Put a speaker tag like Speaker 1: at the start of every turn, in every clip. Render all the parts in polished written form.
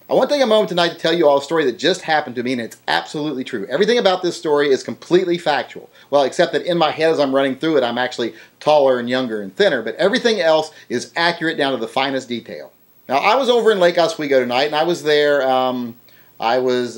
Speaker 1: I want to take a moment tonight to tell you all a story that just happened to me, and it's absolutely true. Everything about this story is completely factual. Well, except that in my head as I'm running through it, I'm actually taller and younger and thinner, but everything else is accurate down to the finest detail. Now, I was over in Lake Oswego tonight, and I was there, I was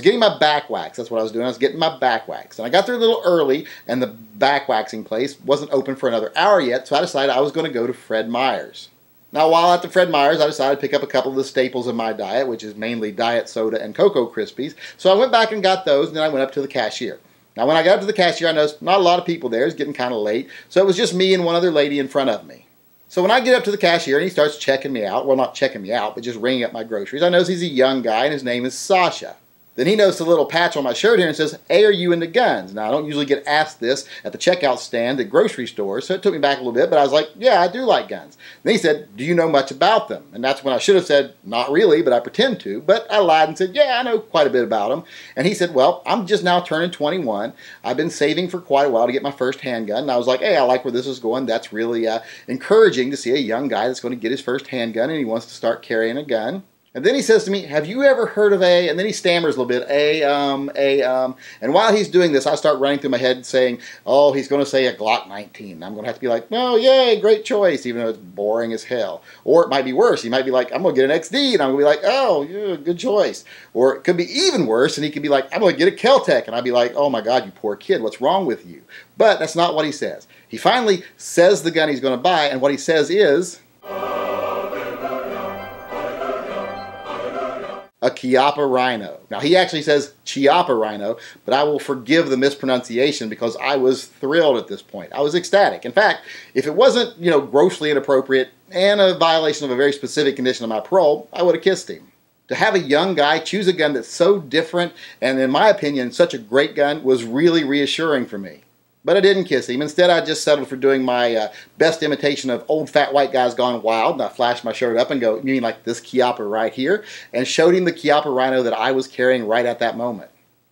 Speaker 1: getting my back waxed. That's what I was doing. I was getting my back waxed. And I got there a little early, and the back waxing place wasn't open for another hour yet, so I decided I was going to go to Fred Meyer's. Now, while at the Fred Meyer's, I decided to pick up a couple of the staples of my diet, which is mainly diet soda and Cocoa Krispies. So I went back and got those, and then I went up to the cashier. Now, when I got up to the cashier, I noticed not a lot of people there. It was getting kind of late. So it was just me and one other lady in front of me. So when I get up to the cashier and he starts checking me out, well, not checking me out, but just ringing up my groceries, I notice he's a young guy, and his name is Sasha. Then he noticed a little patch on my shirt here and says, "Hey, are you into guns?" Now, I don't usually get asked this at the checkout stand at grocery stores, so it took me back a little bit, but I was like, yeah, I do like guns. Then he said, "Do you know much about them?" And that's when I should have said, not really, but I pretend to. But I lied and said, yeah, I know quite a bit about them. And he said, well, I'm just now turning 21. I've been saving for quite a while to get my first handgun. And I was like, hey, I like where this is going. That's really encouraging to see a young guy that's going to get his first handgun and he wants to start carrying a gun. And then he says to me, have you ever heard of and then he stammers a little bit, and while he's doing this, I start running through my head saying, oh, he's going to say a Glock 19. And I'm going to have to be like, no, yay, great choice, even though it's boring as hell. Or it might be worse. He might be like, I'm going to get an XD, and I'm going to be like, oh, yeah, good choice. Or it could be even worse, and he could be like, I'm going to get a Kel-Tec, and I'd be like, oh my God, you poor kid, what's wrong with you? But that's not what he says. He finally says the gun he's going to buy, and what he says is a Chiappa Rhino. Now, he actually says Chiappa Rhino, but I will forgive the mispronunciation because I was thrilled at this point. I was ecstatic. In fact, if it wasn't, grossly inappropriate and a violation of a very specific condition of my parole, I would have kissed him. To have a young guy choose a gun that's so different and, in my opinion, such a great gun was really reassuring for me. But I didn't kiss him. Instead, I just settled for doing my best imitation of old fat white guys gone wild. And I flashed my shirt up and go, you mean like this Chiappa right here? And showed him the Chiappa Rhino that I was carrying right at that moment.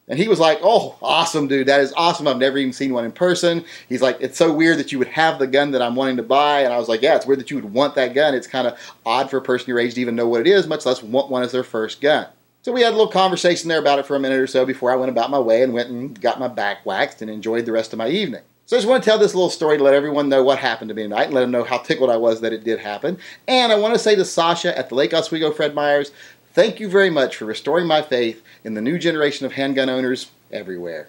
Speaker 1: And he was like, oh, awesome, dude. That is awesome. I've never even seen one in person. He's like, it's so weird that you would have the gun that I'm wanting to buy. And I was like, yeah, it's weird that you would want that gun. It's kind of odd for a person your age to even know what it is, much less want one as their first gun. So we had a little conversation there about it for a minute or so before I went about my way and went and got my back waxed and enjoyed the rest of my evening. So I just want to tell this little story to let everyone know what happened to me tonight and let them know how tickled I was that it did happen. And I want to say to Sasha at the Lake Oswego Fred Meyer's, thank you very much for restoring my faith in the new generation of handgun owners everywhere.